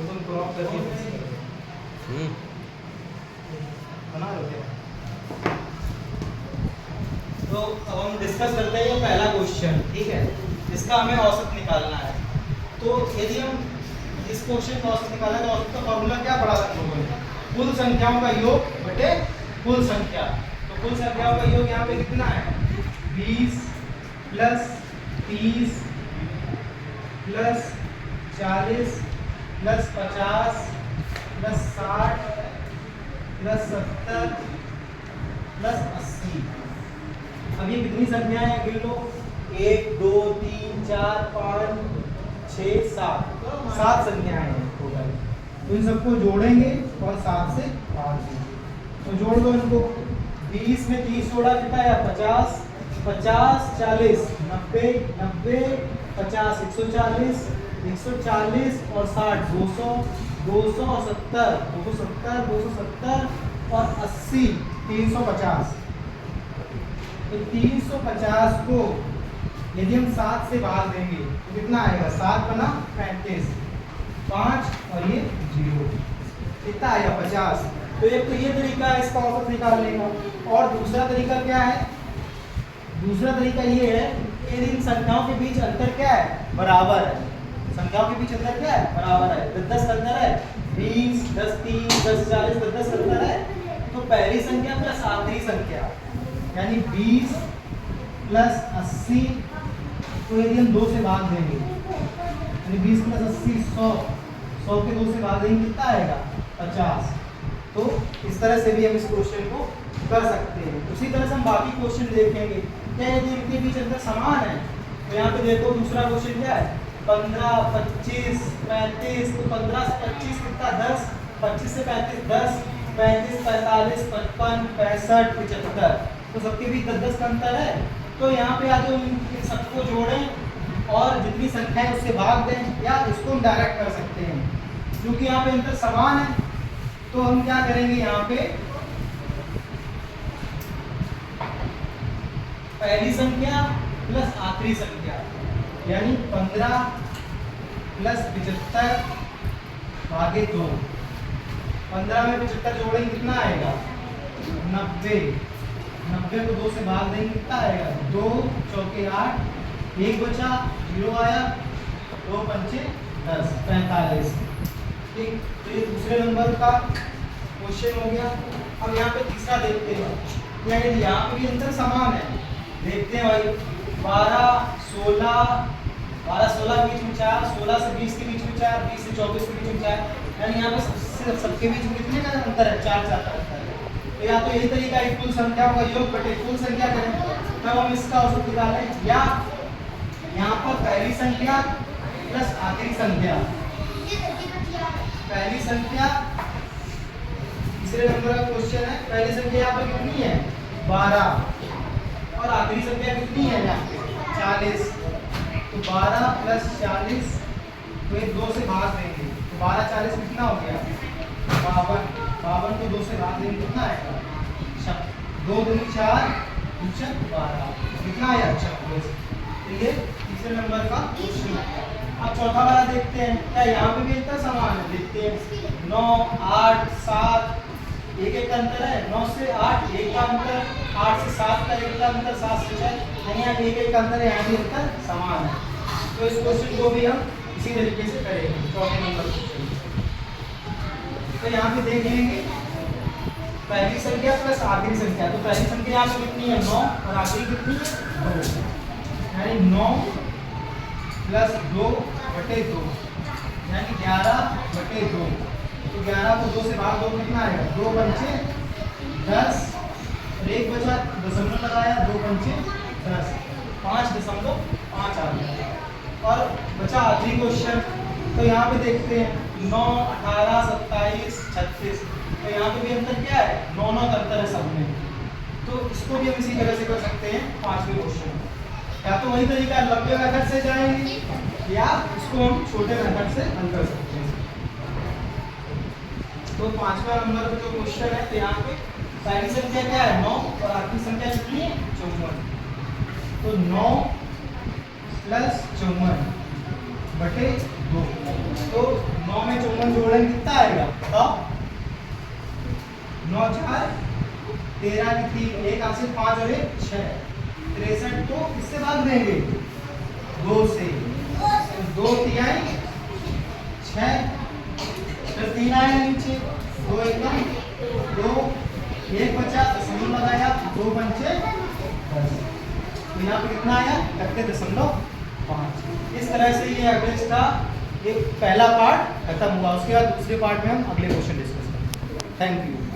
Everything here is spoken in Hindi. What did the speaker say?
तो तुम क्रॉप करके बना रहे हो क्या? तो अब हम डिस्कस करते हैं ये पहला क्वेश्चन, ठीक है। इसका हमें औसत निकालना है। तो यदि हम इस क्वेश्चन का औसत निकालना है तो औसत का फॉर्मूला क्या पढ़ा था लोगों ने? कुल संख्याओं का योग बटे कुल संख्या। तो कुल संख्याओं का योग यहाँ पे कितना है? 20 plus 30 plus 40 plus 50 plus 60 plus 70 plus 80। अब ये कितनी संख्याएं हैं गिन लो। 1 2 3 4 5 6 7 7 संख्याएं हैं टोटल। तो इन सबको जोड़ेंगे और 7 से भाग देंगे। तो जोड़ दो इनको। 20 में 30 जोड़ा कितना है? 50 50 40 90 90 50 140 140 और 60 200 270 270 270 और 80 350। तो 350 को यदि हम 7 से भाग देंगे तो कितना आएगा? 7 बना 35 5 और ये 0 कितना आएगा? 50। तो एक तो ये तरीका है इसका औसत निकालने का। और दूसरा तरीका क्या है? दूसरा तरीका ये है कि इन संख्याओं के बीच अंतर क्या है? बराबर है। संख्याओं के बीच अंतर क्या है? बराबर है। 10 का अंतर है 20 10 30 10 40 10 का अंतर है। तो पहली संख्या प्लस आखिरी संख्या यानी 20 प्लस 80 को यदि हम 2 से भाग देंगे यानी 20 प्लस 80 100 100 के 2 से भाग देंगे कितना आएगा? 50। तो इस तरह से भी हम इस क्वेश्चन को कर सकते हैं। उसी तरह से हम बाकी क्वेश्चन देखेंगे। क्या यदि इनके बीच अंतर समान है? तो यहाँ पे देखो दूसरा क्वेश्चन क्या है? 15 25 35। तो 15 से 25 कितना? 10 25 से 35 10 35 45 55 65 75। तो सबके बीच 10 का अंतर है। तो यहाँ पे आगे इन सबको जोड़ें और जितनी संख्या है उससे भाग दें, या इसको हम डायरेक्ट कर सकते हैं। क्योंकि यहाँ पे अंतर समान है तो हम क्या करेंगे? यहाँ पे पहली संख्या प्लस आखिरी संख्या यानी 15 प्लस 75 भागे 2। 15 में 75 जोड़ेंगे कितना आएगा? 90। 90 को 2 से भाग देंगे कितना आएगा? 2 चौके 8 1 बचा 0 आया 2 पंचे 10 45। ठीक, तो ये दूसरे नंबर का क्वेश्चन हो गया। अब यहाँ पे तीसरा देखते हैं। यानी यहाँ पे भी अंतर समान है। देखते हैं भाई 12 16 के बीच में 4 16 से 20 के बीच में 4 20 से 24 के बीच में 4 यानी यहाँ पे सबके बीच में कितने का अंतर है? 4 4 का अंतर है। तो या तो यही तरीका है कुल संख्याओं का योग बटे कुल संख्या करें तब हम इसका औसत निकालें, या यहाँ पर पहली संख्या प्लस आखिरी संख्या। पहली संख्या तीसरे नंबर का क्वेश्चन है। पहली संख्या यहाँ पर कितनी है? 12 और आखिरी संख्या कितनी है? यहाँ पे 40। तो 12 प्लस 40 तो एक 2 से भाग देंगे तो 12 40 कितना हो गया? 52। 52 को 2 से भाग देंगे कितना आएगा? 2 दूनी 4 2 12 कितना आया? 26। तो ये तीसरे नंबर का क्वेश्चन है। अब चौथा वाला देखते हैं। क्या यहाँ पे भी इतना समान है? देखते हैं 9 8 7 एक एक का अंतर है। 9 से 8 1 का अंतर, 8 से 7 का 1 का अंतर, 7 से 6 यानी यहाँ एक एक का अंतर है। यहाँ भी अंतर समान है। तो इस क्वेश्चन को भी हम इसी तरीके से करेंगे चौथे नंबर क्वेश्चन। तो यहाँ पे देख लेंगे पहली संख्या प्लस आखिरी संख्या। तो पहली संख्या यहाँ पे कितनी है? 9 और आखिरी कितनी है? 2 यानी 9 प्लस 2 बटे 2 यानी 11 बटे 2। तो 11 को 2 से भाग दो कितना आएगा? 2 पंचे 10 और 1 बचा दशमलव लगाया 2 पंचे 10 5.5 आ गया। और बचा आखिरी क्वेश्चन। तो यहाँ पे देखते हैं 9 18 27 36। तो यहाँ पे भी अंतर क्या है? 9 9 का अंतर है सब में। तो इसको भी हम इसी तरह से कर सकते हैं पांचवें क्वेश्चन। या तो वही तरीका लंबे मेथड से जाएंगे या इसको हम छोटे मेथड से हल कर सकते हैं। तो पांचवा नंबर का जो क्वेश्चन है तो यहाँ पे पहली संख्या क्या है? 9 और आखिरी संख्या कितनी है? 54। तो 9 प्लस 54 बटे 2। तो 9 में 54 जोड़ेंगे कितना आएगा? 9 4 13 की 3, एक हाथ से 5 और 1 6, 63 को किससे भाग देंगे? 2 से। 2 तिहाई 6, फिर 3 आया नीचे, 2 एकम 2, 1 बचा दशमलव लगाया, 2 पंचे 10। तो यहाँ पे कितना आया? 31.5। इस तरह से ये एवरेज का ये पहला पार्ट खत्म हुआ। उसके बाद दूसरे पार्ट में हम अगले क्वेश्चन डिस्कस करेंगे। Thank you.